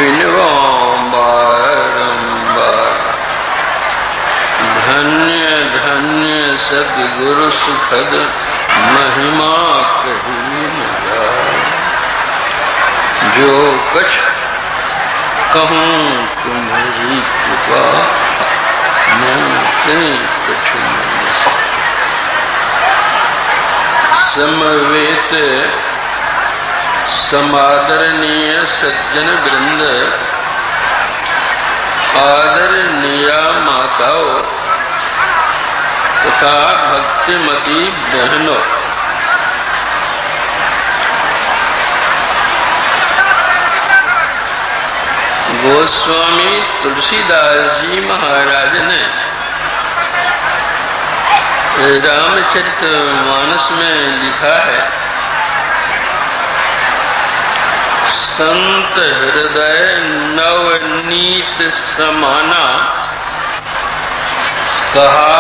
बिनवां बारंबार। धन्य धन्य सद्गुरु सुखद महिमा कही न जाए। जो कछ कहूँ तुम्हारी कृपा, मैं कछ समवेत समादरणीय सज्जन वृंद, आदरणीय माताओं तथा भक्तिमती बहनों, गोस्वामी तुलसीदास जी महाराज ने रामचरितमानस में लिखा है, संत हृदय नवनीत समाना, कहा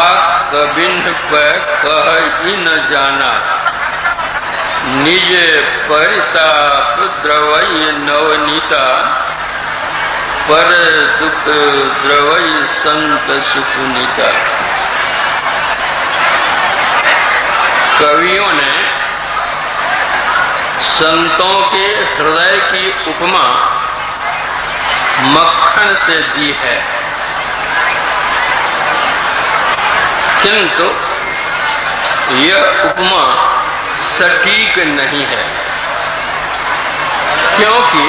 कबिन्ह पे कह ही न जाना। निज परिताप द्रवई नवनीता, पर दुख द्रवई संत सुपुनीता। कवियों ने संतों के हृदय की उपमा मक्खन से दी है, किंतु यह उपमा सटीक नहीं है, क्योंकि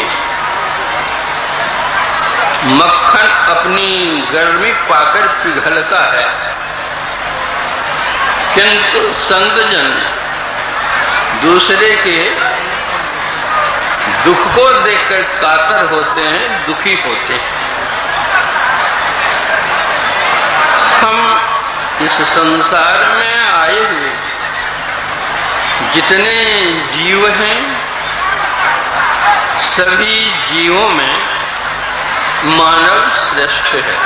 मक्खन अपनी गर्मी पाकर पिघलता है, किंतु संतजन दूसरे के दुख को देखकर कातर होते हैं, दुखी होते हैं। हम इस संसार में आए हुए जितने जीव हैं, सभी जीवों में मानव श्रेष्ठ है।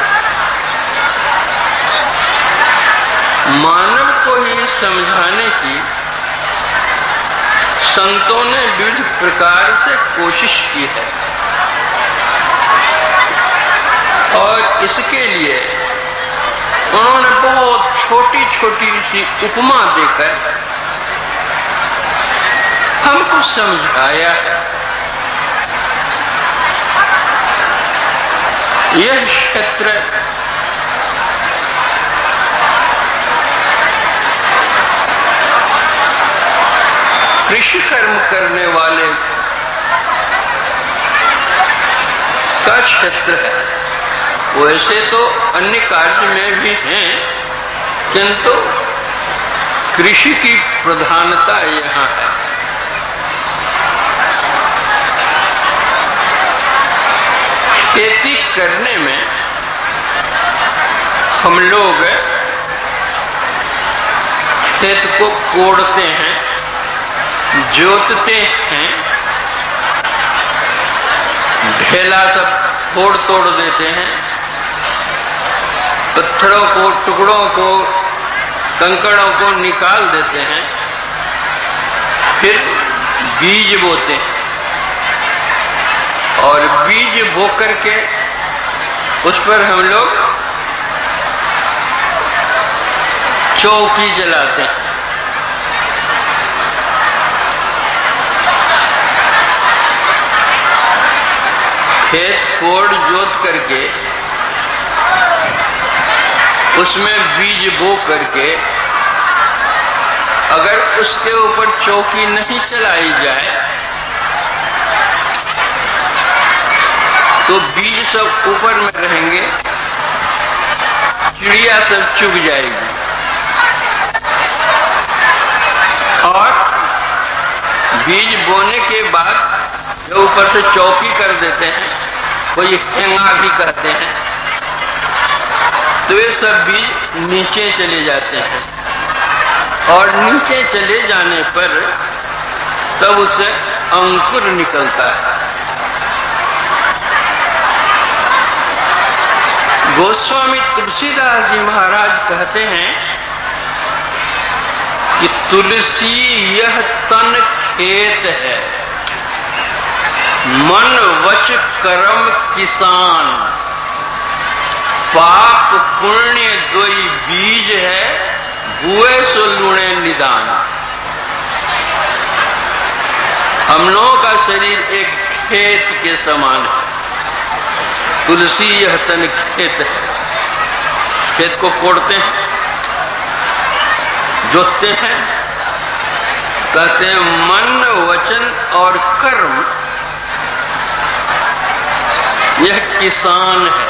मानव को ही समझाने की संतों ने विविध प्रकार से कोशिश की है, और इसके लिए उन्होंने बहुत छोटी छोटी सी उपमा देकर हमको समझाया है। यह क्षेत्र कृषि कर्म करने वाले का क्षेत्र है। वैसे तो अन्य कार्य में भी हैं, किंतु कृषि की प्रधानता यहाँ है। खेती करने में हम लोग खेत को कोड़ते हैं, जोतते हैं, ढेला सब फोड़ तोड़ देते हैं, पत्थरों को, टुकड़ों को, कंकड़ों को निकाल देते हैं, फिर बीज बोते हैं, और बीज बो करके उस पर हम लोग चौकी जलाते हैं। खेत कोड़ जोत करके उसमें बीज बो करके अगर उसके ऊपर चौकी नहीं चलाई जाए तो बीज सब ऊपर में रहेंगे, चिड़िया सब चुग जाएगी, और बीज बोने के बाद जो ऊपर से चौकी कर देते हैं, कोई हेंगा भी कहते हैं, तो ये सब बीज नीचे चले जाते हैं, और नीचे चले जाने पर तब उसे अंकुर निकलता है। गोस्वामी तुलसीदास जी महाराज कहते हैं कि तुलसी यह तन खेत है, मन वच कर्म किसान, पाप पुण्य दोई बीज है, बुए सो लूणे निदान। हम लोगों का शरीर एक खेत के समान है। तुलसी यह तन खेत है। खेत को कोड़ते हैं, जोतते हैं, कहते हैं मन वचन और कर्म यह किसान है।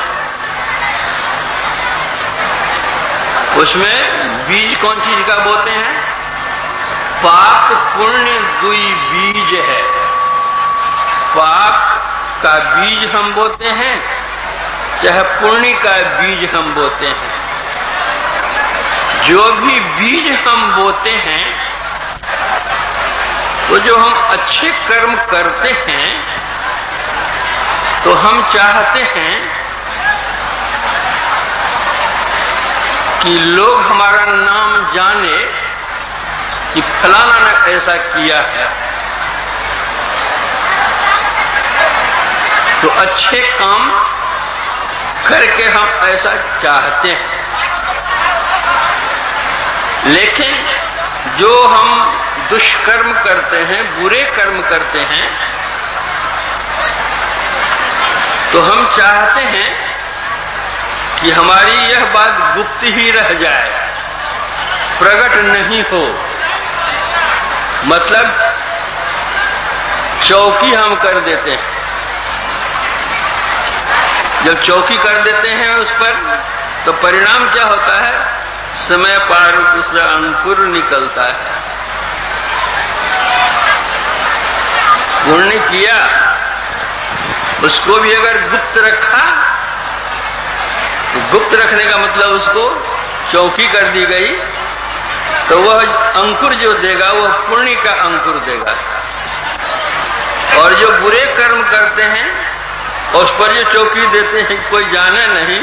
उसमें बीज कौन चीज का बोते हैं? पाप पुण्य दुई बीज है। पाप का बीज हम बोते हैं, चाहे पुण्य का बीज हम बोते हैं। जो भी बीज हम बोते हैं, तो जो हम अच्छे कर्म करते हैं, तो हम चाहते हैं कि लोग हमारा नाम जाने कि फलाना ने ऐसा किया है। तो अच्छे काम करके हम ऐसा चाहते हैं। लेकिन जो हम दुष्कर्म करते हैं, बुरे कर्म करते हैं, तो हम चाहते हैं कि हमारी यह बात गुप्त ही रह जाए, प्रकट नहीं हो। मतलब चौकी हम कर देते हैं। जब चौकी कर देते हैं उस पर, तो परिणाम क्या होता है? समय पार उससे अंकुर निकलता है। पुण्य किया, उसको भी अगर गुप्त रखा, तो गुप्त रखने का मतलब उसको चौकी कर दी गई, तो वह अंकुर जो देगा वह पुण्य का अंकुर देगा। और जो बुरे कर्म करते हैं, उस पर जो चौकी देते हैं कोई जाने नहीं,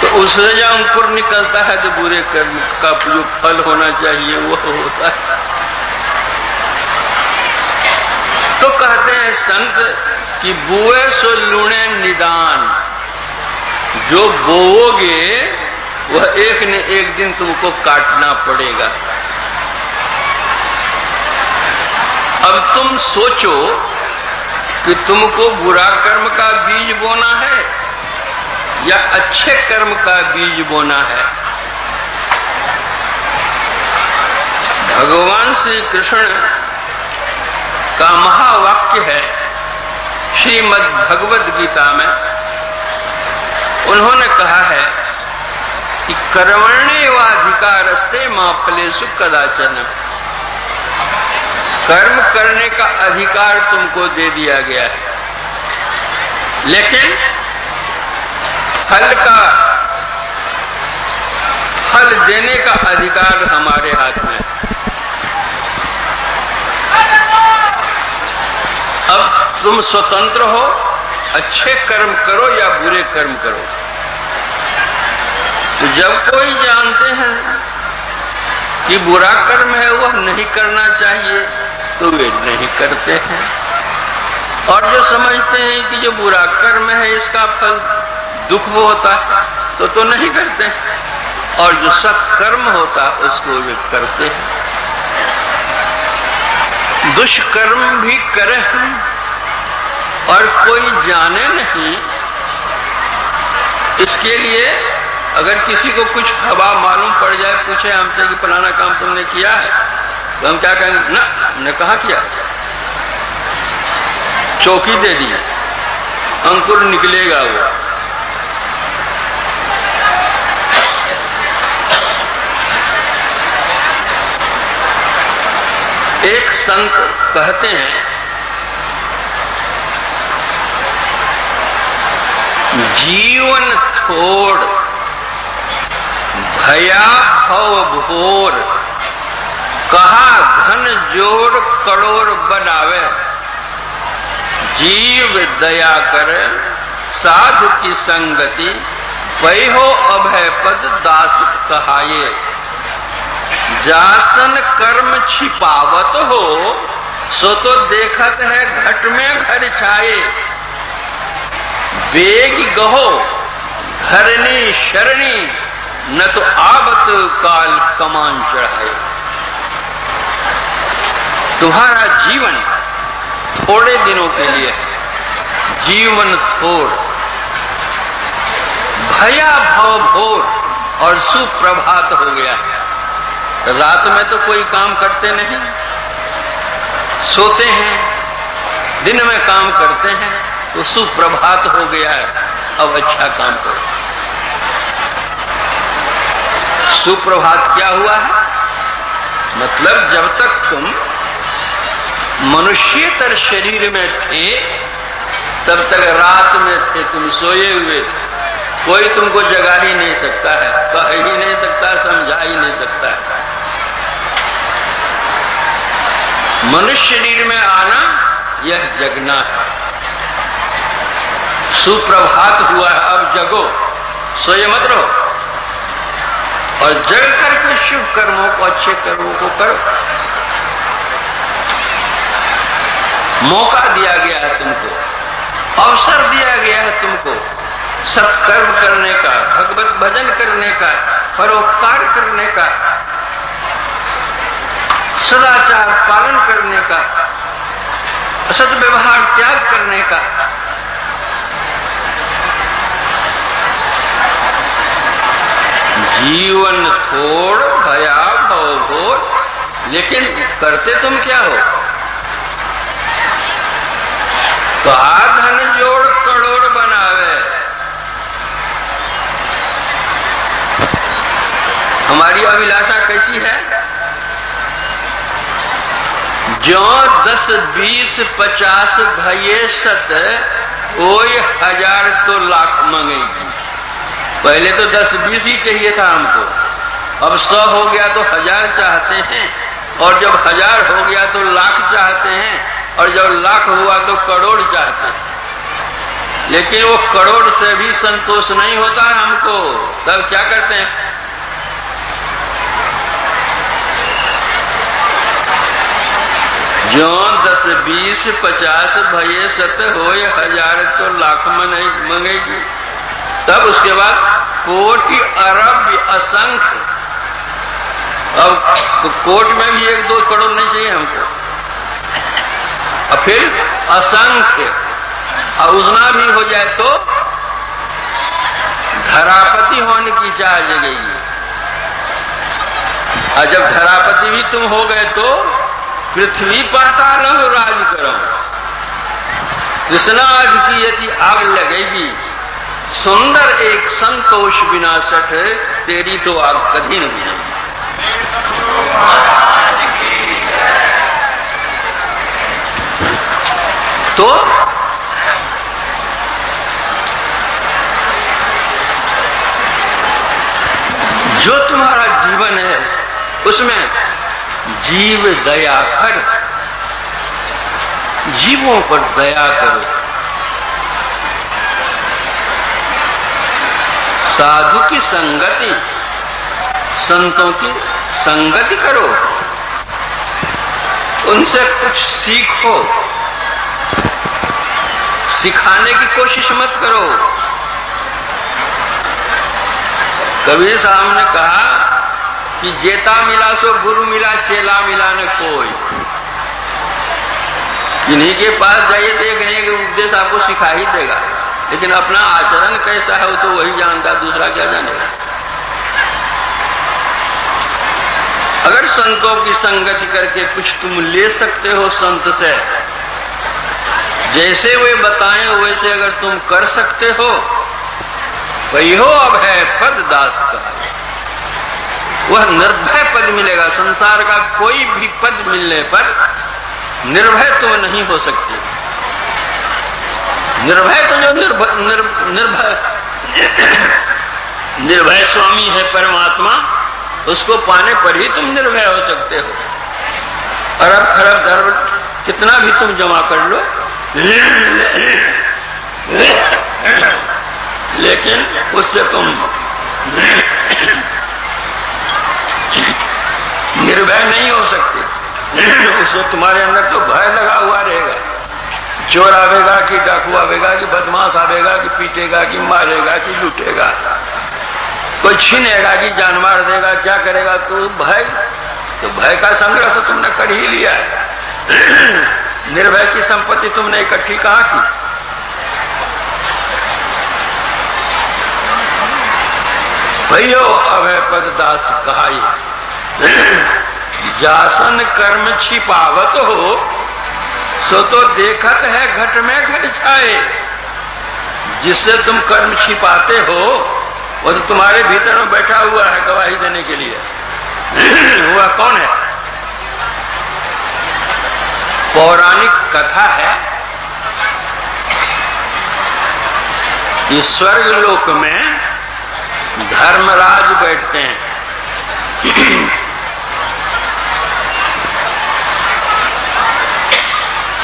तो उससे जो अंकुर निकलता है, तो बुरे कर्म का जो फल होना चाहिए वह होता है। तो कहते हैं संत कि बुए सो लूणे निदान। जो बोओगे वह एक न एक दिन तुमको काटना पड़ेगा। अब तुम सोचो कि तुमको बुरा कर्म का बीज बोना है या अच्छे कर्म का बीज बोना है। भगवान श्री कृष्ण का महावाक्य है श्रीमद् भगवद गीता में। उन्होंने कहा है कि कर्मण्येवाधिकारस्ते मा फलेषु कदाचन। कर्म करने का अधिकार तुमको दे दिया गया है, लेकिन फल देने का अधिकार हमारे हाथ में है। अब तुम स्वतंत्र हो, अच्छे कर्म करो या बुरे कर्म करो। तो जब कोई जानते हैं कि बुरा कर्म है वह नहीं करना चाहिए, तो वे नहीं करते हैं। और जो समझते हैं कि जो बुरा कर्म है इसका फल दुख होता है, तो नहीं करते हैं। और जो सत्कर्म होता है उसको वे करते हैं। दुष्कर्म भी करे हैं और कोई जाने नहीं। इसके लिए अगर किसी को कुछ हवा मालूम पड़ जाए, पूछे हमसे कि फलाना काम तुमने किया है, तो हम क्या कहेंगे? ना, हमने कहा किया। चौकी दे दी, अंकुर निकलेगा वो। एक संत कहते हैं, जीवन थोड़ भया भव भोर, कहा धन जोड़ करोड़ बनावे, जीव दया कर साधु की संगति, पै हो अभय पद दास कहाये। जासन कर्म छिपावत हो, सो तो देखत है घट में घर छाए, बेग गहो धरनी शरणी, न तो आवत काल कमान चढ़ाए। तुम्हारा जीवन थोड़े दिनों के लिए, जीवन थोड़, भया भव भोर और सुप्रभात हो गया। रात में तो कोई काम करते नहीं, सोते हैं, दिन में काम करते हैं, तो सुप्रभात हो गया है, अब अच्छा काम करो। सुप्रभात क्या हुआ है? मतलब जब तक तुम मनुष्यतर शरीर में थे तब तक रात में थे, तुम सोए हुए, कोई तुमको जगा ही नहीं सकता है, कह ही नहीं सकता, समझा ही नहीं सकता है। मनुष्य शरीर में आना यह जगना है। सुप्रभात हुआ है, अब जगो, सोए मत रहो, और जग करके शुभ कर्मों को, अच्छे कर्मों को करो। मौका दिया गया है तुमको, अवसर दिया गया है तुमको सत्कर्म करने का, भगवत भजन करने का, परोपकार करने का, सदाचार पालन करने का, असत व्यवहार त्याग करने का। जीवन थोड़ भया भव भोर, लेकिन करते तुम क्या हो? कहा धन जोड़ करोड़ बनावे। हमारी अभिलाषा कैसी है? जो 10, 20, 50 भये सत, कोई 1000 तो लाख मांगेगी। पहले तो 10, 20 ही चाहिए था हमको, अब 100 हो गया तो 1000 चाहते हैं, और जब 1000 हो गया तो लाख चाहते हैं, और जब लाख हुआ तो करोड़ चाहते हैं। लेकिन वो करोड़ से भी संतोष नहीं होता है हमको, तब क्या करते हैं? जो 10, 20, 50 भये सत होए 1000 तो लाख मंगेगी। तब उसके बाद कोटि अरब असंख्य, अब कोट में भी 1-2 करोड़ नहीं चाहिए हमको, और फिर असंख्य, और उतना भी हो जाए तो धरापति होने की चाह जगेगी। और जब धरापति भी तुम हो गए तो पृथ्वी पाताल राज करो। कृष्णा आज की यदि आग लगेगी, सुंदर एक संतोष विनाशक, तेरी तो आग कभी नहीं बुझेगी। तो जो तुम्हारा जीवन है उसमें जीव दया कर, जीवों पर दया करो, साधु की संगति, संतों की संगति करो, उनसे कुछ सीखो, सिखाने की कोशिश मत करो। कबीर साहब ने कहा कि जेता मिला सो गुरु मिला, चेला मिला न कोई। इन्हीं के पास जाइए तो एक नहीं एक उपदेश आपको सिखा ही देगा, लेकिन अपना आचरण कैसा है वो तो वही जानता, दूसरा क्या जानेगा। अगर संतों की संगति करके कुछ तुम ले सकते हो संत से, जैसे वे बताएं वैसे अगर तुम कर सकते हो, वही हो अब है पद दास का, वह निर्भय पद मिलेगा। संसार का कोई भी पद मिलने पर निर्भय तुम नहीं हो सकते। निर्भय तो जो निर्भय स्वामी है परमात्मा, उसको पाने पर ही तुम निर्भय हो सकते हो। अरब खरब धर्म कितना भी तुम जमा कर लो, लेकिन उससे तुम निर्भय नहीं हो सकते। उसको तुम्हारे अंदर तो भय लगा हुआ रहेगा। चोर आवेगा कि डाकू आवेगा कि बदमाश आवेगा कि पीटेगा कि मारेगा कि लूटेगा, कोई छीनेगा कि जान मार देगा, क्या करेगा, तो भय का संग्रह तो तुमने कर ही लिया है। निर्भय की संपत्ति तुमने इकट्ठी कहां की? भैयो अभय पद दास कहाई, जासन कर्म छिपावत हो, सो तो देखत है घट में घट छाए। जिससे तुम कर्म छिपाते हो वो तो तुम्हारे भीतर में बैठा हुआ है गवाही देने के लिए। वह कौन है? पौराणिक कथा है कि स्वर्ग लोक में धर्मराज बैठते हैं।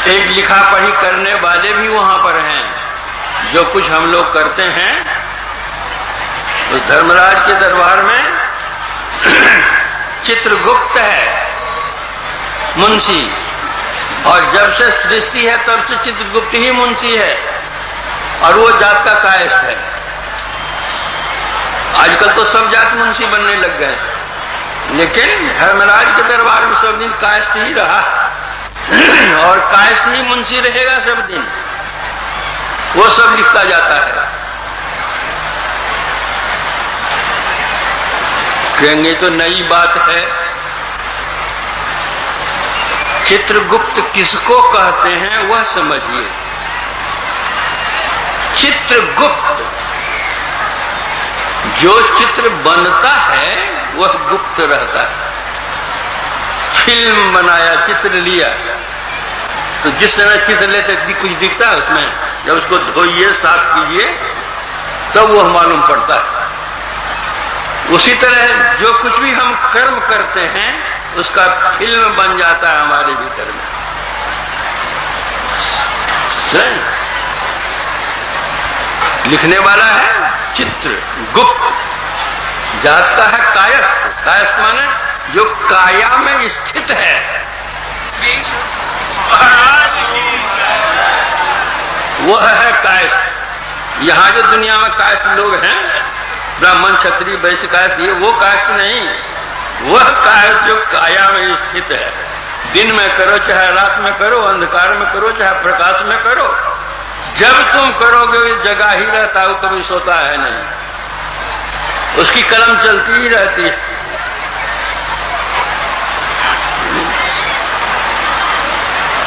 एक लिखा पढ़ी करने वाले भी वहां पर हैं। जो कुछ हम लोग करते हैं तो धर्मराज के दरबार में चित्रगुप्त है मुंशी, और जब से सृष्टि है तब से चित्रगुप्त ही मुंशी है, और वो जात का कायस्थ है। आजकल तो सब जात मुंशी बनने लग गए, लेकिन धर्मराज के दरबार में सब दिन कायस्थ ही रहा, और कायस्थ ही मुंशी रहेगा सब दिन। वो सब लिखता जाता है। कहेंगे तो नई बात है। चित्रगुप्त किसको कहते हैं वह समझिए। चित्रगुप्त, जो चित्र बनता है वह गुप्त रहता है। फिल्म बनाया, चित्र लिया, तो जिस समय चित्र लेते कुछ दिखता है उसमें, जब उसको धोइए साफ कीजिए तब वह मालूम पड़ता है। उसी तरह जो कुछ भी हम कर्म करते हैं उसका फिल्म बन जाता है हमारे भीतर में। लिखने वाला है चित्रगुप्त, जाता है कायस्थ। कायस्थ माने जो काया में स्थित है। वह है कायस्थ। यहाँ जो दुनिया में कायस्थ लोग हैं, ब्राह्मण क्षत्रिय वैश्य कायस्थ, ये वो कायस्थ नहीं, वह कायस्थ जो काया में स्थित है। दिन में करो चाहे रात में करो, अंधकार में करो चाहे प्रकाश में करो, जब तुम करोगे जगा ही रहता है, कभी सोता है नहीं, उसकी कलम चलती ही रहती है।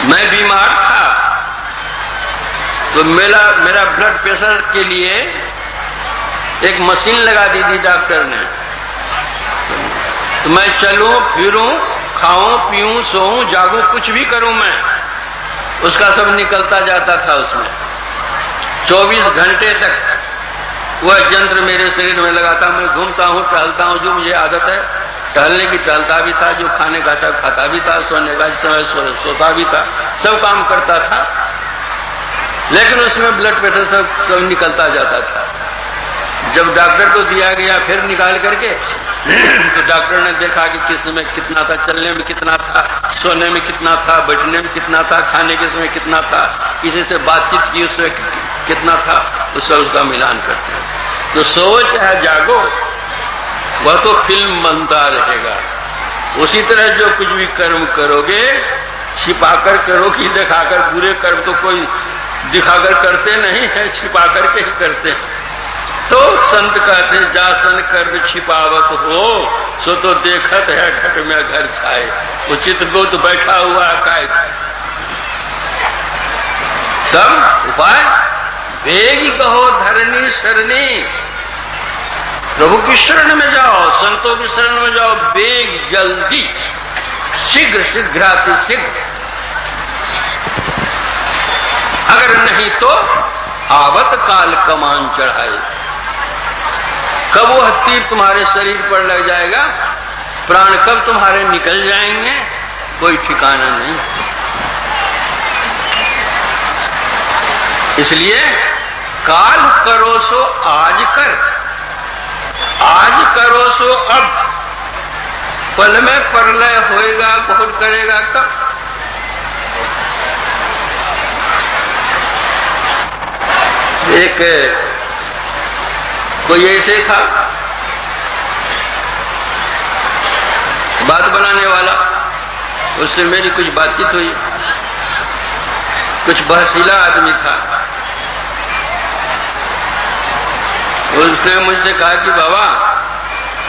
मैं बीमार था तो मेरा ब्लड प्रेशर के लिए एक मशीन लगा दी थी डॉक्टर ने। तो मैं चलूं फिरूं, खाऊं पीऊं, सोऊं जागूं, कुछ भी करूं मैं, उसका सब निकलता जाता था उसमें। 24 घंटे तक वह यंत्र मेरे शरीर में लगा था। मैं घूमता हूं, टहलता हूं, जो मुझे आदत है टहलने की टहलता भी था, जो खाने का था खाता भी था, सोने का समय सोता भी था, सब काम करता था, लेकिन उसमें ब्लड प्रेशर सब निकलता जाता था। जब डॉक्टर को दिया गया फिर निकाल करके, तो डॉक्टर ने देखा कि किस में कितना था, चलने में कितना था, सोने में कितना था, बैठने में कितना था, खाने के समय कितना था, किसी से बातचीत की उससे कितना था, उससे उसका मिलान करते हैं। तो सो चाहे जागो, वह तो फिल्म बनता रहेगा। उसी तरह जो कुछ भी कर्म करोगे, छिपाकर करो कि दिखाकर, बुरे कर्म तो कोई दिखाकर करते नहीं है, छिपाकर के ही करते हैं। तो संत कहते हैं जासन कर्म छिपावत हो, सो तो देखत है घट में घर छाए। वो चित्रगुप्त बैठा हुआ है काय। तब उपाय वेगी कहो धरनी शरणी, प्रभु की शरण में जाओ, संतों की शरण में जाओ, वेग जल्दी, शीघ्र शीघ्राति शीघ्र। अगर नहीं तो आवत काल कमान चढ़ाए। कब वह तीर तुम्हारे शरीर पर लग जाएगा, प्राण कब तुम्हारे निकल जाएंगे, कोई ठिकाना नहीं। इसलिए काल करो सो आज कर, आज करो सो अब, पल में प्रलय होएगा, बहुत करेगा तब। एक कोई ऐसे था बात बनाने वाला, उससे मेरी कुछ बातचीत हुई, कुछ बहसीला आदमी था। उसने मुझसे कहा कि बाबा,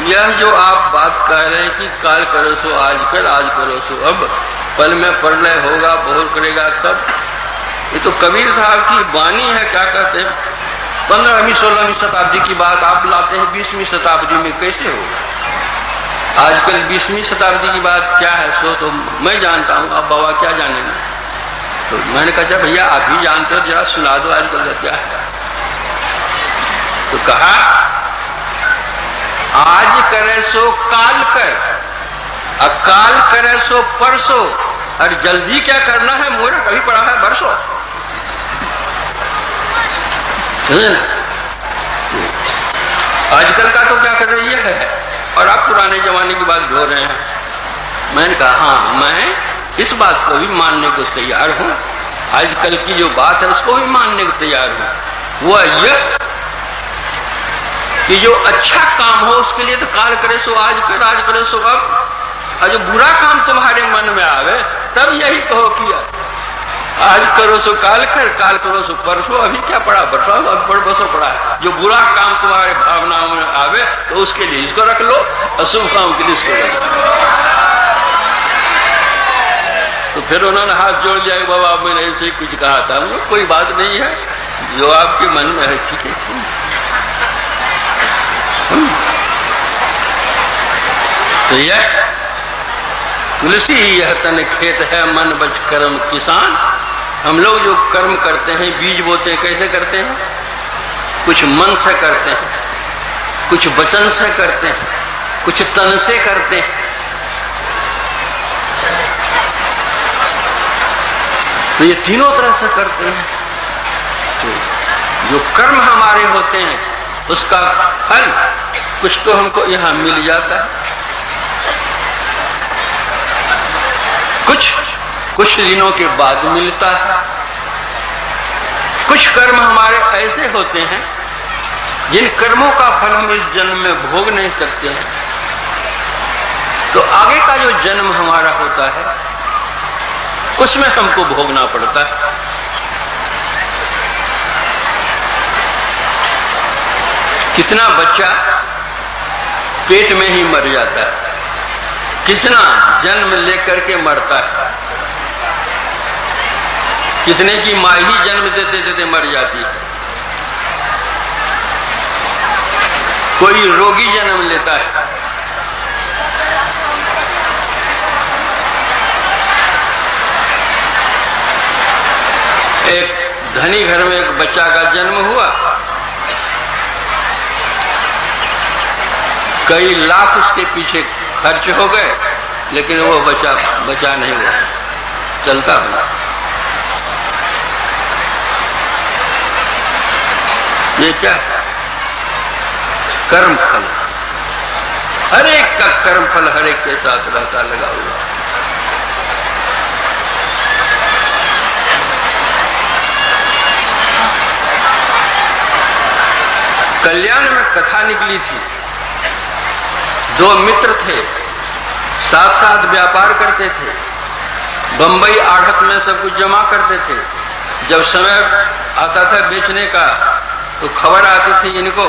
यह जो आप बात कह रहे हैं कि काल करो सो आज कर, आज करो सो अब, पल में प्रलय होगा, बहुत करेगा तब, ये तो कबीर साहब की वाणी है। क्या कहते हैं, 15वीं 16वीं शताब्दी की बात आप लाते हैं 20वीं शताब्दी में, कैसे होगा? आजकल 20वीं शताब्दी की बात क्या है सो तो मैं जानता हूं, अब बाबा क्या जानेंगे? तो मैंने कहा भैया आप ही जानते हो, जरा सुना दो आजकल का क्या है। तो कहा आज करे सो काल कर, अकाल करे सो परसों, और जल्दी क्या करना है, मोरा कभी पड़ा है बरसों। आजकल का तो क्या कर रही है, और आप पुराने जमाने की बात ढो रहे हैं। मैंने कहा हाँ, मैं इस बात को भी मानने को तैयार हूं, आजकल की जो बात है उसको भी मानने को तैयार हूं। वो यह कि जो अच्छा काम हो उसके लिए तो काल करे सो आज कर, आज करे सो अब, और जो बुरा काम तुम्हारे मन में आवे तब यही कहो कि आज करो सो काल कर, काल करो सो परसों। अभी क्या पड़ा, बरसों अब बरसों पड़ा है। जो बुरा काम तुम्हारे भावनाओं में आवे तो उसके लिए इसको रख लो, और शुभ काम के लिए इसको रख लो। तो फिर उन्होंने हाथ जोड़ दिया, बाबा मैंने ऐसे ही कुछ कहा था। कोई बात नहीं है, जो आपके मन में है ठीक है। तो यह तुलसी यह तन खेत है, मन बच कर्म किसान। हम लोग जो कर्म करते हैं, बीज बोते हैं, कैसे करते हैं? कुछ मन से करते हैं, कुछ वचन से करते हैं, कुछ तन से करते हैं। तो ये तीनों तरह से करते हैं। तो जो कर्म हमारे होते हैं उसका फल कुछ तो हमको यहां मिल जाता है, कुछ दिनों के बाद मिलता है। कुछ कर्म हमारे ऐसे होते हैं जिन कर्मों का फल हम इस जन्म में भोग नहीं सकते हैं, तो आगे का जो जन्म हमारा होता है उसमें हमको भोगना पड़ता है। कितना बच्चा पेट में ही मर जाता है, कितना जन्म लेकर के मरता है, कितने की माँ ही जन्म देते देते मर जाती है। कोई रोगी जन्म लेता है, एक धनी घर में एक बच्चा का जन्म हुआ, कई लाख उसके पीछे खर्च हो गए, लेकिन वो बचा नहीं हुआ, चलता हुआ। ये क्या कर्म फल, हर एक का कर्म फल हर एक के साथ रहता लगा हुआ। कल्याण में कथा निकली थी, दो मित्र थे, साथ साथ व्यापार करते थे, बंबई आढ़त में सब कुछ जमा करते थे। जब समय आता था बेचने का तो खबर आती थी इनको,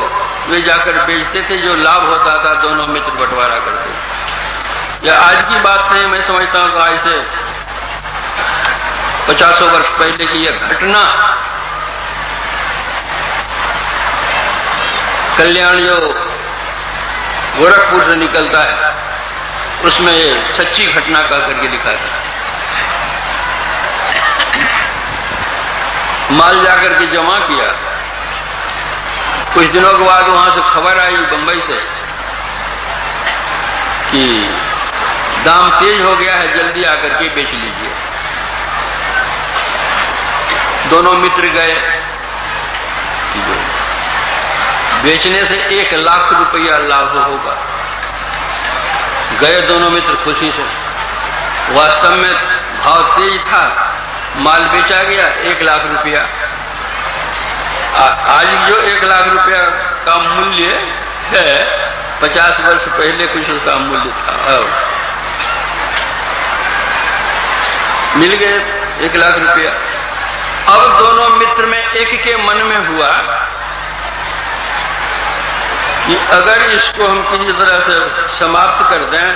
वे जाकर बेचते थे, जो लाभ होता था दोनों मित्र बंटवारा करते थे। यह आज की बात नहीं, मैं समझता हूं कि आज से 50 वर्ष पहले की यह घटना कल्याण जो गोरखपुर से निकलता है उसमें सच्ची घटना का करके दिखाता है। माल जाकर के जमा किया, कुछ दिनों के बाद वहां से खबर आई बंबई से कि दाम तेज हो गया है, जल्दी आकर के बेच लीजिए। दोनों मित्र गए, बेचने से 1 लाख रुपया लाभ होगा, गए दोनों मित्र खुशी से। वास्तव में भाव तेज था, माल बेचा गया 1 लाख रुपया। आज जो 1 लाख रुपया का मूल्य है 50 वर्ष पहले कुछ उसका मूल्य था। मिल गए 1 लाख रुपया। अब दोनों मित्र में एक के मन में हुआ कि अगर इसको हम किसी तरह से समाप्त कर दें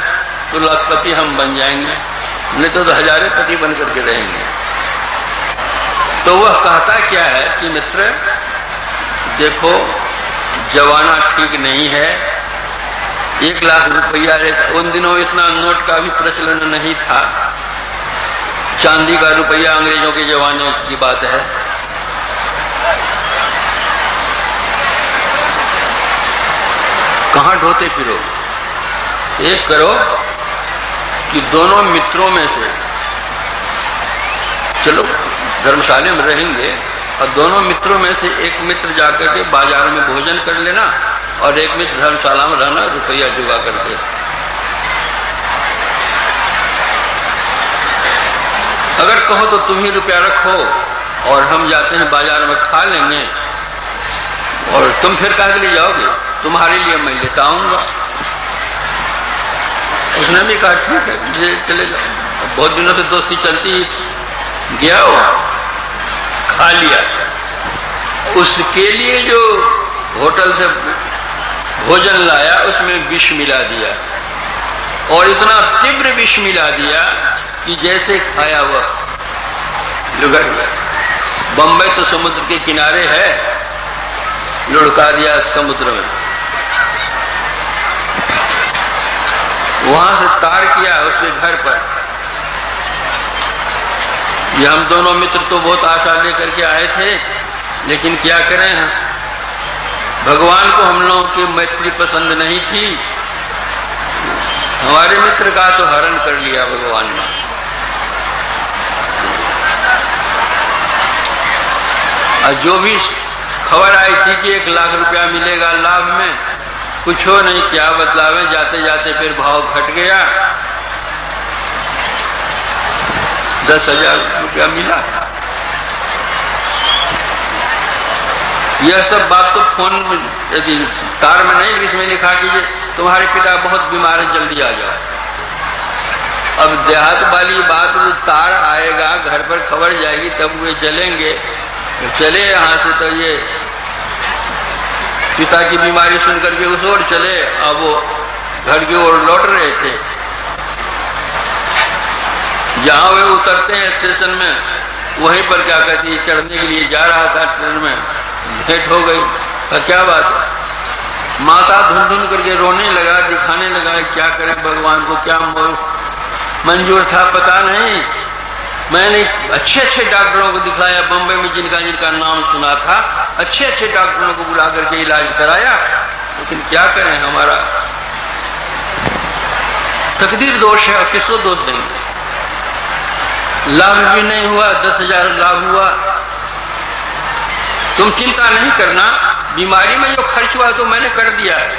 तो लाखपति हम बन जाएंगे, नहीं तो हजारे पति बन करके रहेंगे। तो वह कहता क्या है कि मित्र देखो, जमाना ठीक नहीं है। 1 लाख रुपया, उन दिनों इतना नोट का भी प्रचलन नहीं था। चांदी का रुपया अंग्रेजों के जमाने की बात है। कहां ढोते फिरो? एक करो कि दोनों मित्रों में से, चलो धर्मशाला में रहेंगे, और दोनों मित्रों में से एक मित्र जाकर के बाजार में भोजन कर लेना और एक मित्र धर्मशाला में रहना, रुपया जुगा करके। अगर कहो तो तुम ही रुपया रखो और हम जाते हैं बाजार में खा लेंगे, और तुम फिर कहा ले जाओगे, तुम्हारे लिए मैं लेता आऊंगा। उसने भी कहा ठीक है, ये चले जाओ। बहुत दिनों से दोस्ती चलती ही गया, वो खा लिया। उसके लिए जो होटल से भोजन लाया उसमें विष मिला दिया, और इतना तीव्र विष मिला दिया कि जैसे खाया वह लुढ़क गया। बंबई तो समुद्र के किनारे है, लुढ़का दिया समुद्र में। वहां से तार किया उसके घर पर। ये हम दोनों मित्र तो बहुत आशा लेकर के आए थे, लेकिन क्या करें, भगवान को हम लोगों की मैत्री पसंद नहीं थी। हमारे मित्र का तो हरण कर लिया भगवान ने। और जो भी खबर आई थी कि 1 लाख रुपया मिलेगा लाभ में, कुछ हो नहीं, क्या बतलावे, जाते जाते फिर भाव घट गया, 10,000 रुपया मिला। यह सब बात तो फोन में, यदि तार में नहीं, इसमें लिखा कि तुम्हारे पिता बहुत बीमार है, जल्दी आ जाओ। अब देहात वाली बात, तार आएगा घर पर, खबर जाएगी, तब वे चलेंगे। चले यहाँ से तो ये पिता की बीमारी सुन करके उस ओर चले। अब वो घर की ओर लौट रहे थे, जहां वे उतरते हैं स्टेशन में, वहीं पर क्या कहती है, चढ़ने के लिए जा रहा था ट्रेन में, भेंट हो गई। क्या बात है? माता धुन धुन करके रोने लगा, दिखाने लगा, क्या करें, भगवान को क्या मंजूर था पता नहीं। मैंने अच्छे अच्छे डॉक्टरों को दिखाया, बम्बई में जिनका नाम सुना था, अच्छे अच्छे डॉक्टरों को बुला करके इलाज कराया, लेकिन क्या करें, हमारा तकदीर दोष है, और किसको दोष देंगे। लाभ भी नहीं हुआ, 10,000 लाभ हुआ। तुम चिंता नहीं करना, बीमारी में जो खर्च हुआ तो मैंने कर दिया है,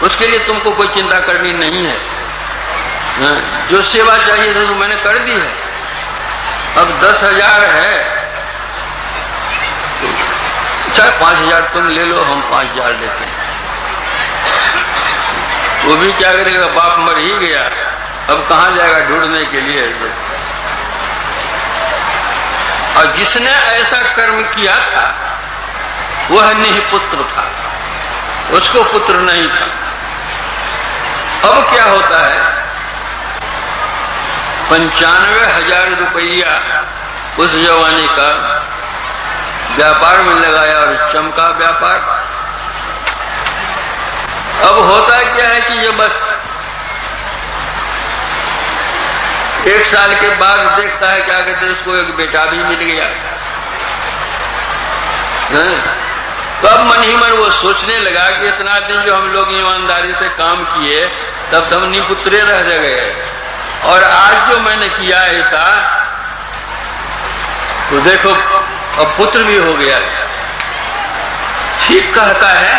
उसके लिए तुमको कोई चिंता करनी नहीं है। जो सेवा चाहिए तो मैंने कर दी है। अब 10,000 है, चाहे 5,000 तुम ले लो, हम 5,000 लेते हैं। वो भी क्या करेगा, बाप मर ही गया, अब कहां जाएगा ढूंढने के लिए। और जिसने ऐसा कर्म किया था वह निःपुत्र था, उसको पुत्र नहीं था। अब क्या होता है, 95,000 रुपया उस जवानी का व्यापार में लगाया और चमका व्यापार। अब होता क्या है कि ये बस 1 साल के बाद देखता है, क्या कहते हैं, उसको एक बेटा भी मिल गया। तो अब मन ही मन वो सोचने लगा कि इतना दिन जो हम लोग ईमानदारी से काम किए, तब हम निपुत्रे रह गए, और आज जो मैंने किया ऐसा, तो देखो अब पुत्र भी हो गया। ठीक कहता है,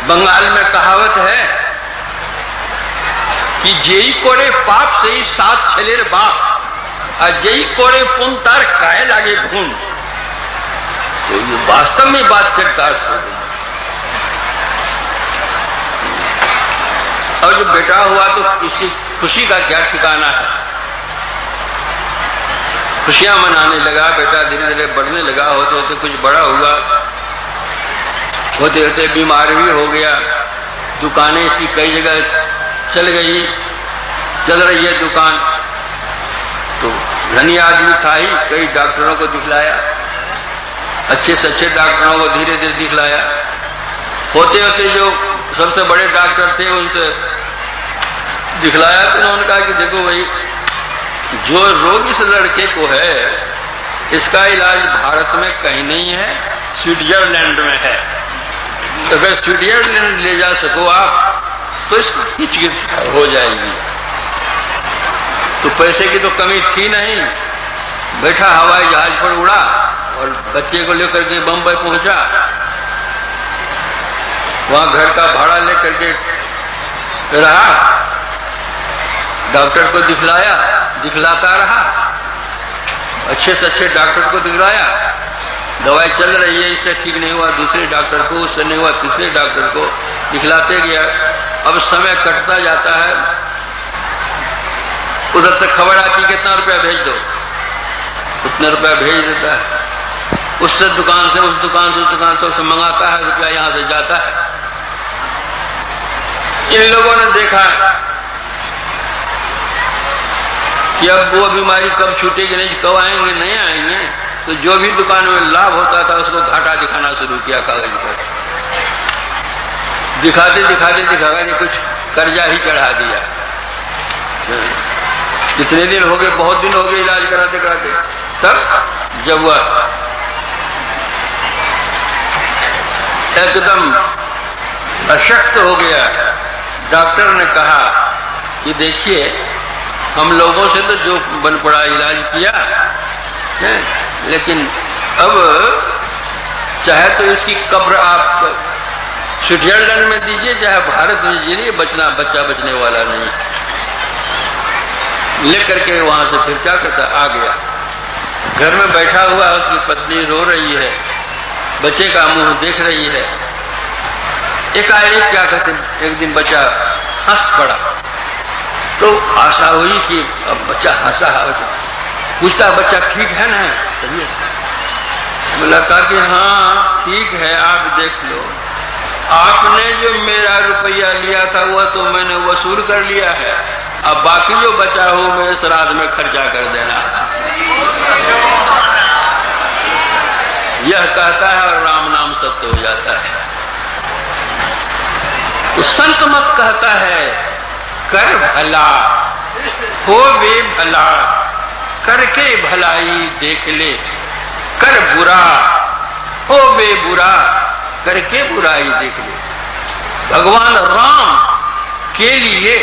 बंगाल में कहावत है कि जेई कोरे पाप से ही सात छलेर बाप और जेई कोरे पुन तार काय लागे भून। तो ये वास्तव में बात चरितार्थ हो गई। और जो बेटा हुआ तो किसी खुशी का क्या ठिकाना है। खुशियां मनाने लगा, बेटा धीरे धीरे बढ़ने लगा, होते होते कुछ बड़ा हुआ, होते होते बीमार भी हो गया, दुकानें इसकी कई जगह चल गई, चल रही है दुकान। तो धनी आदमी था ही, कई डॉक्टरों को दिखलाया, अच्छे से अच्छे डॉक्टरों को धीरे धीरे दिखलाया। होते होते जो सबसे बड़े डॉक्टर थे उनसे दिखलाया तो उन्होंने कहा कि देखो भाई, जो रोग इस लड़के को है इसका इलाज भारत में कहीं नहीं है, स्विट्जरलैंड में है। अगर स्विट्जरलैंड ले जा सको आप तो इसकी चिकित्सा हो जाएगी। तो पैसे की तो कमी थी नहीं, बैठा हवाई जहाज पर उड़ा और बच्चे को लेकर के बम्बई पहुंचा। वहां घर का भाड़ा लेकर के रहा, डॉक्टर को दिखलाया, दिखलाता रहा, अच्छे से अच्छे डॉक्टर को दिखलाया, दवाई चल रही है, इससे ठीक नहीं हुआ दूसरे डॉक्टर को, उससे नहीं हुआ तीसरे डॉक्टर को, दिखलाते गया। अब समय कटता जाता है, उधर से खबर आती कितना रुपया भेज दो, उतना रुपया भेज देता है, उससे दुकान से उस दुकान से उस दुकान से उसे मंगाता है, रुपया यहां से जाता है। इन लोगों ने देखा कि अब वो बीमारी कब छूटेगी नहीं, कब आएंगे नहीं आएंगे, तो जो भी दुकान में लाभ होता था उसको घाटा दिखाना शुरू किया कागज पर। दिखाते दिखाते दिखाते कुछ कर्जा ही चढ़ा दिया। कितने दिन हो गए, बहुत दिन हो गए इलाज कराते कराते, तब जब वह एकदम अशक्त हो गया, डॉक्टर ने कहा कि देखिए, हम लोगों से तो जो बन पड़ा इलाज किया है, लेकिन अब चाहे तो इसकी कब्र आप स्विट्जरलैंड में दीजिए, चाहे भारत में दीजिए, बचना बच्चा बचने वाला नहीं। लेकर के वहां से फिर क्या करता, आ गया घर में बैठा हुआ, उसकी पत्नी रो रही है, बच्चे का मुंह देख रही है। एकाएक क्या कहते, एक दिन बच्चा हंस पड़ा, तो आशा हुई कि अब बच्चा हंसा, पूछता बच्चा ठीक है ना, बोला था कि हाँ ठीक है, आप देख लो, आपने जो मेरा रुपया लिया था वह तो मैंने वसूल कर लिया है, अब बाकी जो बचा हो मेरे श्राद्ध में खर्चा कर देना। यह कहता है और राम नाम सत्य हो जाता है। तो संत मत कहता है, कर भला हो वे भला, करके भलाई देख ले, कर बुरा हो वे बुरा, करके बुराई देख ले। भगवान राम के लिए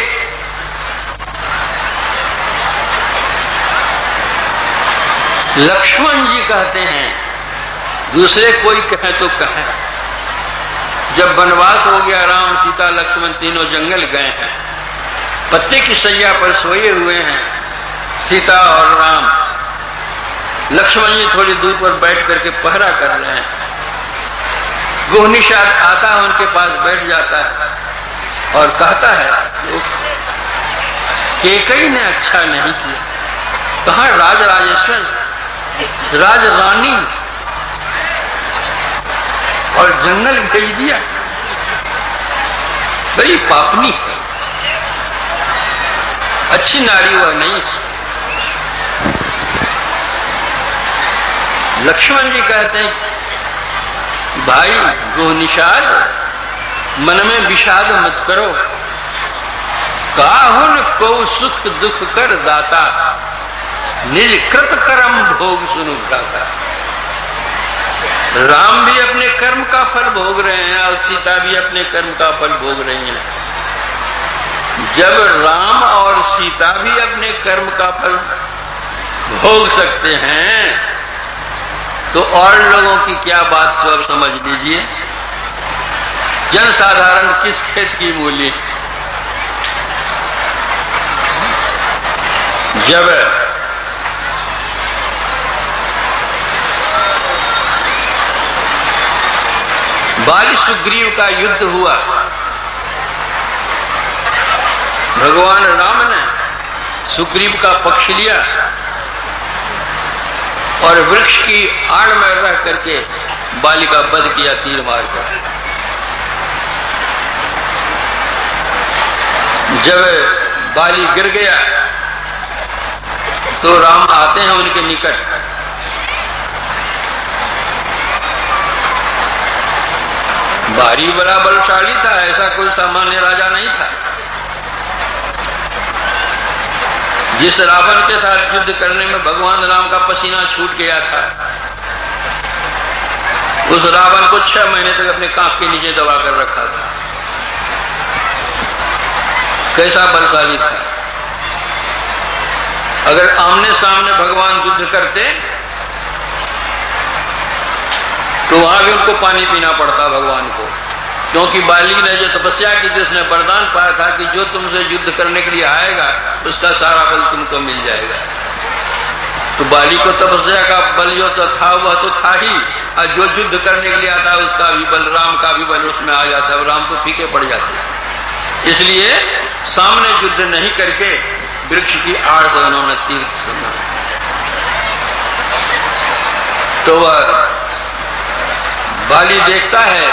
लक्ष्मण जी कहते हैं, दूसरे कोई कहे तो कहे, जब वनवास हो गया, राम सीता लक्ष्मण तीनों जंगल गए हैं, पत्ते की सैया पर सोए हुए हैं सीता और राम। लक्ष्मण जी थोड़ी दूर पर बैठ करके पहरा कर रहे हैं। गोहनिषाद आता है, उनके पास बैठ जाता है और कहता है, केकई ने अच्छा नहीं किया, कहा राज राजेश्वर, राज रानी, और जंगल भेज दिया, बड़ी पापनी है, अच्छी नारी वह नहीं। लक्ष्मण जी कहते हैं, भाई गोहनिषाद, मन में विषाद मत करो, काहुन को सुख दुख कर दाता, निज कृत कर्म भोग सुनु गाता। राम भी अपने कर्म का फल भोग रहे हैं और सीता भी अपने कर्म का फल भोग रही हैं। जब राम और सीता भी अपने कर्म का फल भोग सकते हैं तो और लोगों की क्या बात, सब समझ लीजिए। जनसाधारण किस खेत की मूली, जब बाली सुग्रीव का युद्ध हुआ, भगवान राम ने सुग्रीव का पक्ष लिया और वृक्ष की आड़ में रह करके बाली का वध किया तीर मारकर। जब बाली गिर गया तो राम आते हैं उनके निकट। बाली बड़ा बलशाली था, ऐसा कोई सामान्य राजा नहीं था। जिस रावण के साथ युद्ध करने में भगवान राम का पसीना छूट गया था, उस रावण को 6 महीने तक अपने कांख के नीचे दबा कर रखा था। कैसा बलशाली था। अगर आमने सामने भगवान युद्ध करते तो वहां भी उनको पानी पीना पड़ता भगवान को, क्योंकि बाली ने जो तपस्या की थी उसने वरदान पाया था कि जो तुमसे युद्ध करने के लिए आएगा उसका सारा बल तुमको मिल जाएगा। तो बाली को तपस्या का बल जो तो था वह तो था ही, और जो युद्ध करने के लिए आता उसका भी बल, राम का भी बल उसमें आ जाता है। राम तो फीके पड़ जाते। इसलिए सामने युद्ध नहीं करके वृक्ष की आड़ से उन्होंने तीर चलाया। तो वह बाली देखता है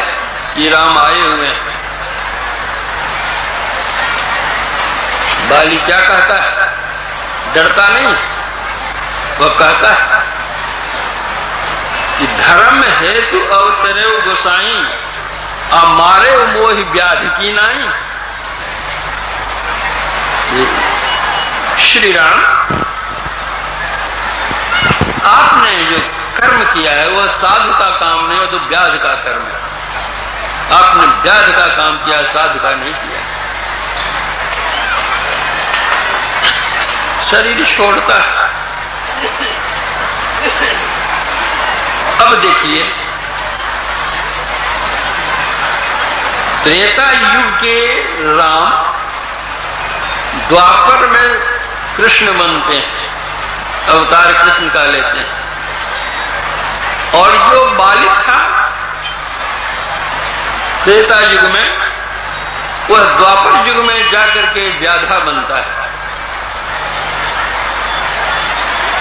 कि राम आए हुए हैं। बाली क्या कहता है? डरता नहीं, वह कहता है कि धर्म हेतु अवतरे गोसाई आ मारे मोहि व्याधि की नाई। श्री राम, आपने जो कर्म किया है वह साधु का काम नहीं, वह तो व्याध का कर्म है। आपने व्याध का काम किया, साधु का नहीं किया। शरीर छोड़ता है। अब देखिए, त्रेता युग के राम द्वापर में कृष्ण बनते हैं, अवतार कृष्ण का लेते हैं। और जो बालिक था त्रेता युग में, वह द्वापर युग में जाकर के व्याधा बनता है।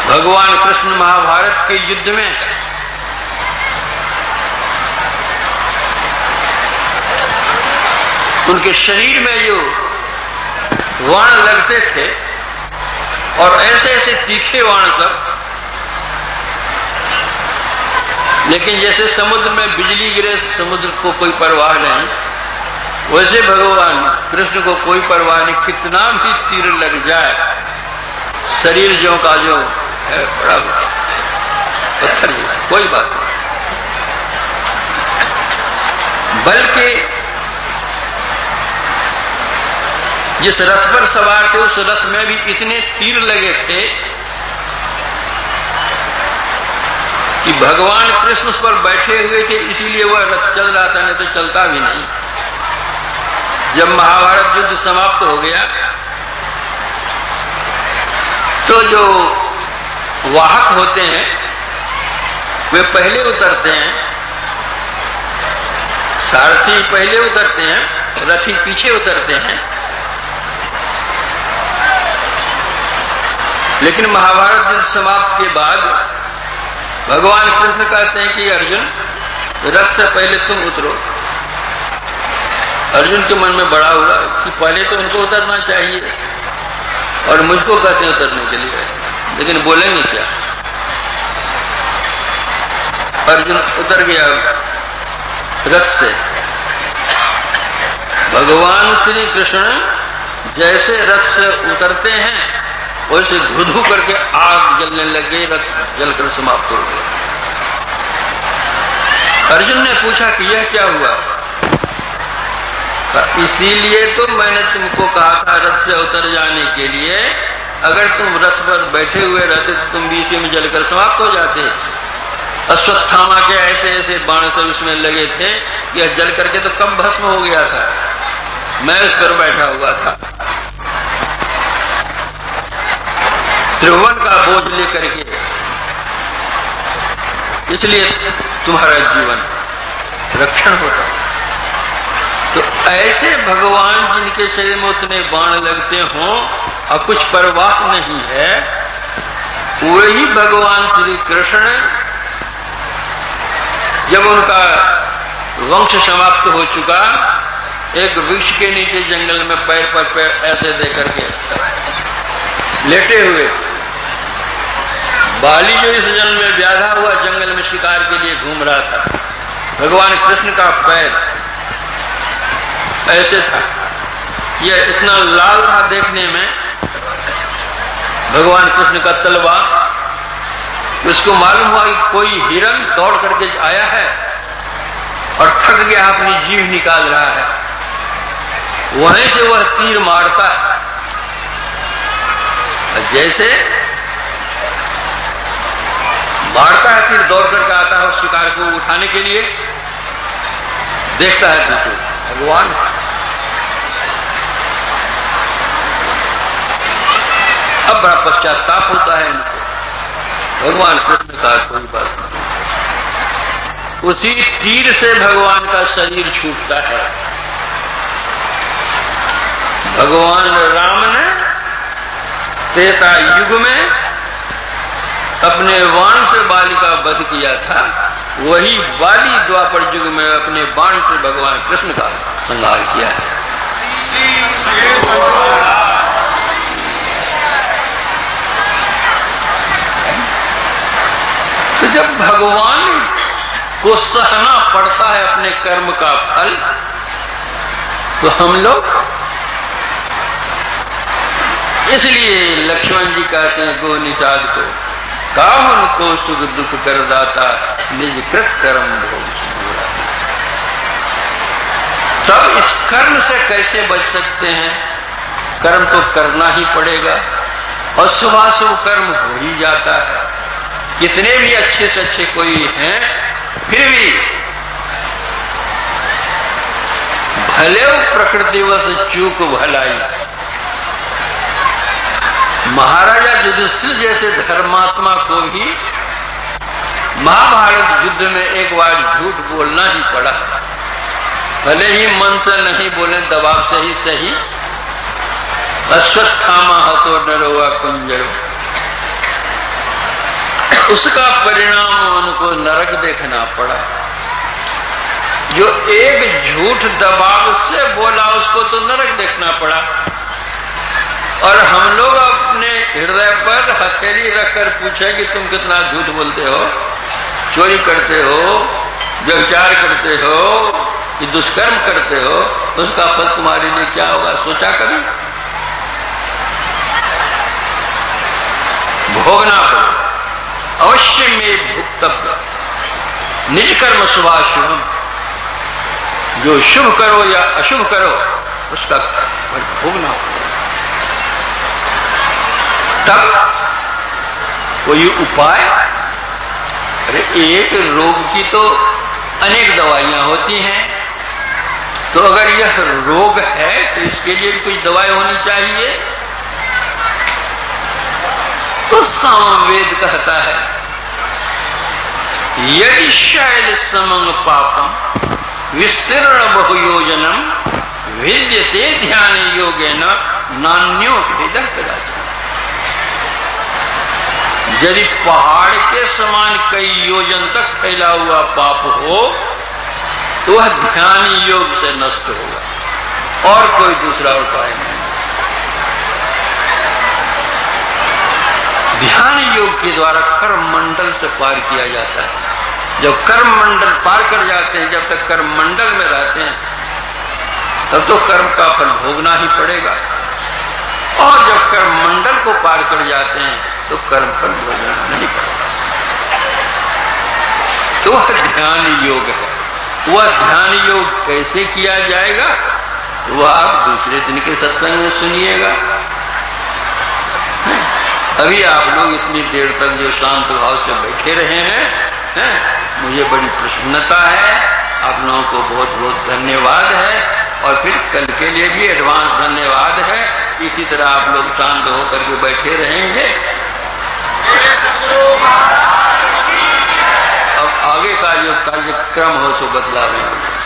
भगवान कृष्ण महाभारत के युद्ध में उनके शरीर में जो वाण लगते थे और ऐसे ऐसे तीखे वाण सब, लेकिन जैसे समुद्र में बिजली गिरे समुद्र को कोई परवाह नहीं, वैसे भगवान कृष्ण को कोई परवाह नहीं। कितना भी तीर लग जाए, शरीर जो का जो है बड़ा पत्थर जाए, कोई बात नहीं। बल्कि जिस रथ पर सवार थे उस रथ में भी इतने तीर लगे थे कि भगवान कृष्ण उस पर बैठे हुए थे, इसीलिए वह रथ चल रहा था, नहीं तो चलता भी नहीं। जब महाभारत युद्ध समाप्त हो गया तो जो वाहक होते हैं वे पहले उतरते हैं, सारथी पहले उतरते हैं, रथी पीछे उतरते हैं। लेकिन महाभारत युद्ध समाप्त के बाद भगवान कृष्ण कहते हैं कि अर्जुन, रथ से पहले तुम उतरो। अर्जुन के मन में बड़ा हुआ कि पहले तो उनको उतरना चाहिए और मुझको कहते हैं उतरने के लिए, लेकिन बोलेंगे क्या? अर्जुन उतर गया रथ से। भगवान श्री कृष्ण जैसे रथ से उतरते हैं वैसे धुधु करके आग जलने लगे, रथ जलकर समाप्त हो गया। अर्जुन ने पूछा कि यह क्या हुआ? इसीलिए तो मैंने तुमको कहा था रथ से उतर जाने के लिए, अगर तुम रथ पर बैठे हुए रहते तो तुम भी इसी में जलकर समाप्त हो जाते। अश्वत्थामा के ऐसे ऐसे बाण सब इसमें लगे थे, यह जल करके तो कब भस्म हो गया था, मैं उस पर बैठा हुआ था। त्रिभुवन का बोझ लेकर के, इसलिए तुम्हारा जीवन रक्षण होता। तो ऐसे भगवान जिनके शरीर में उतने बाण लगते हों और कुछ परवाह नहीं है, वही भगवान श्री कृष्ण जब उनका वंश समाप्त हो चुका, एक वृक्ष के नीचे जंगल में पैर पर पैर ऐसे देकर के लेटे हुए, बाली जो इस जन्म में व्याधा हुआ जंगल में शिकार के लिए घूम रहा था, भगवान कृष्ण का पैर ऐसे था, यह इतना लाल था देखने में भगवान कृष्ण का तलवा। उसको मालूम हुआ कि कोई हिरण दौड़ करके आया है और थक गया, अपनी जीभ निकाल रहा है, वहीं से वह तीर मारता है। जैसे मारता है तीर, दौड़ करके आता है उस शिकार को उठाने के लिए, देखता है पीछे भगवान। अब बड़ा पश्चाताप होता है इनको, भगवान कृष्ण का कोई बात नहीं। उसी तीर से भगवान का शरीर छूटता है। भगवान राम ने त्रेता युग में अपने बाण से बाली का वध किया था, वही बाली द्वापर युग में अपने बाण से भगवान कृष्ण का संहार किया है। तो जब भगवान को सहना पड़ता है अपने कर्म का फल, तो हम लोग इसलिए लक्ष्मण जी कहते हैं गो निषाद को, काहुन को सुख दुख कर दाता, निज कृत कर्म भोग। तब इस कर्म से कैसे बच सकते हैं? कर्म तो करना ही पड़ेगा, और शुभाशुभ कर्म हो ही जाता है। कितने भी अच्छे से अच्छे कोई हैं, फिर भी भले प्रकृतिवश चूक भलाई। महाराजा युधिष्ठिर जैसे धर्मात्मा को भी महाभारत युद्ध में एक बार झूठ बोलना ही पड़ा, भले ही मन से नहीं बोले, दबाव से ही सही। अश्वत्थामा हतो नरोवा कुंजरो, उसका परिणाम उनको नरक देखना पड़ा। जो एक झूठ दबाव से बोला उसको तो नरक देखना पड़ा, और हम लोग अपने हृदय पर हथेली रखकर पूछे कि तुम कितना झूठ बोलते हो, चोरी करते हो, व्यभिचार करते हो, कि दुष्कर्म करते हो, उसका फल तुम्हारे लिए क्या होगा? सोचा कभी? भोगना पड़ेगा, अवश्य में भुक्तव्य। निज कर्म शुभाशुभम, जो शुभ करो या अशुभ करो उसका भोगना पड़ेगा। तब कोई उपाय? अरे एक रोग की तो अनेक दवाइयां होती हैं, तो अगर यह रोग है तो इसके लिए भी कोई दवाई होनी चाहिए। तो सामवेद कहता है, यदि शैल समंग पापम विस्तीर्ण बहुयोजनम विद्यते ध्यान योगेन नान्यो भेद कदाचित्। यदि पहाड़ के समान कई योजन तक फैला हुआ पाप हो तो वह ध्यान योग से नष्ट होगा, और कोई दूसरा उपाय नहीं। ध्यान योग के द्वारा कर्म मंडल से पार किया जाता है। जब कर्म मंडल पार कर जाते हैं, जब तक कर्म मंडल में रहते हैं तब तो कर्म का फल भोगना ही पड़ेगा, और जब कर्म मंडल को पार कर जाते हैं तो कर्म फल भोगना नहीं पड़ेगा। तो वह ध्यान योग है। वह ध्यान योग कैसे किया जाएगा वह आप दूसरे दिन के सत्संग में सुनिएगा। अभी आप लोग इतनी देर तक जो शांत भाव से बैठे रहे हैं, मुझे बड़ी प्रसन्नता है। आप लोगों को बहुत बहुत धन्यवाद है, और फिर कल के लिए भी एडवांस धन्यवाद है। इसी तरह आप लोग शांत होकर के बैठे रहेंगे अब आगे का जो कार्यक्रम हो सो बतला रहे हैं।